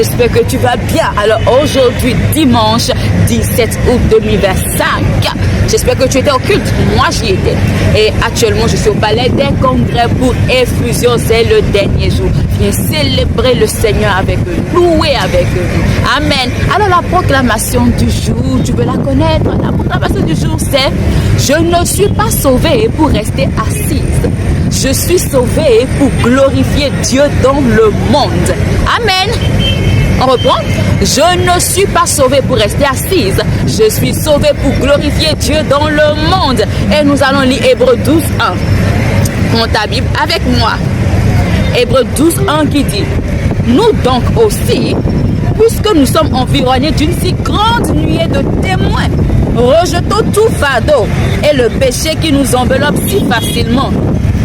j'espère que tu vas bien. Alors aujourd'hui, dimanche 17 août 2025, j'espère que tu étais au culte. Moi, j'y étais. Et actuellement, je suis au palais des congrès pour Effusion. C'est le dernier jour. Viens célébrer le Seigneur avec eux, louer avec eux. Amen. Alors la proclamation du jour, tu veux la connaître? La proclamation du jour, c'est: je ne suis pas sauvée pour rester assise. Je suis sauvée pour glorifier Dieu dans le monde. Amen. On reprend. Je ne suis pas sauvée pour rester assise. Je suis sauvée pour glorifier Dieu dans le monde. Et nous allons lire Hébreux 12, 1. Prends ta Bible avec moi. Hébreux 12, 1 qui dit: nous donc aussi, puisque nous sommes environnés d'une si grande nuée de témoins, rejetons tout fardeau et le péché qui nous enveloppe si facilement,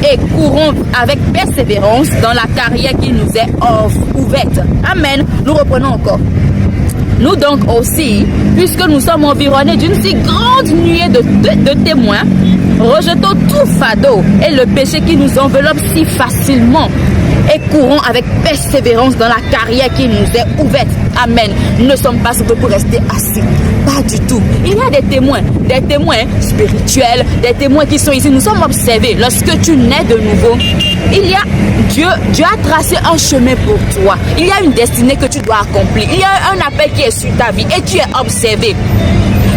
et courons avec persévérance dans la carrière qui nous est ouverte. Amen. Nous reprenons encore. Nous donc aussi, puisque nous sommes environnés d'une si grande nuée de témoins, rejetons tout fardeau et le péché qui nous enveloppe si facilement, et courons avec persévérance dans la carrière qui nous est ouverte. Amen. Nous ne sommes pas sauvés pour rester assis. Pas du tout. Il y a des témoins spirituels, des témoins qui sont ici. Nous sommes observés. Lorsque tu nais de nouveau, il y a Dieu a tracé un chemin pour toi. Il y a une destinée que tu dois accomplir. Il y a un appel qui est sur ta vie et tu es observé.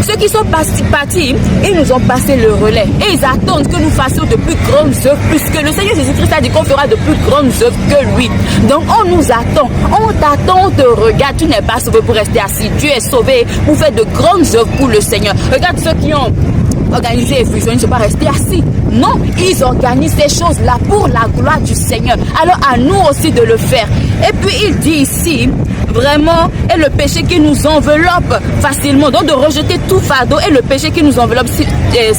Ceux qui sont partis, ils nous ont passé le relais. Et ils attendent que nous fassions de plus grandes œuvres, puisque le Seigneur Jésus-Christ a dit qu'on fera de plus grandes œuvres que lui. Donc on nous attend. On t'attend, on te regarde. Tu n'es pas sauvé pour rester assis. Tu es sauvé pour faire de grandes œuvres pour le Seigneur. Regarde ceux qui ont organisé Effusion, ils ne sont pas restés assis. Non, ils organisent ces choses-là pour la gloire du Seigneur. Alors à nous aussi de le faire. Et puis il dit ici, vraiment, et le péché qui nous enveloppe facilement. Donc de rejeter tout fardeau et le péché qui nous enveloppe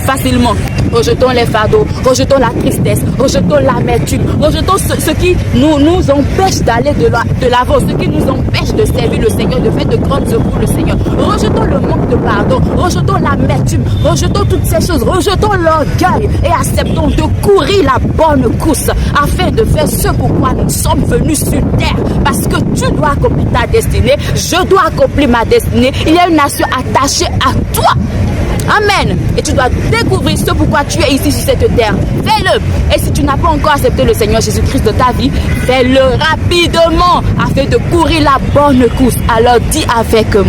facilement. Rejetons les fardeaux, rejetons la tristesse, rejetons l'amertume, rejetons ce qui nous empêche d'aller de l'avant, ce qui nous empêche de servir le Seigneur, de faire de grandes œuvres pour le Seigneur. Rejetons le manque de pardon, rejetons l'amertume, rejetons toutes ces choses, rejetons l'orgueil et acceptons de courir la bonne course afin de faire ce pourquoi nous sommes venus sur terre. Parce que tu dois accomplir ta destinée, je dois accomplir ma destinée. Il y a une nation attachée à toi. Amen. Et tu dois découvrir ce pourquoi tu es ici sur cette terre. Fais-le. Et si tu n'as pas encore accepté le Seigneur Jésus-Christ de ta vie, fais-le rapidement afin de courir la bonne course. Alors dis avec moi.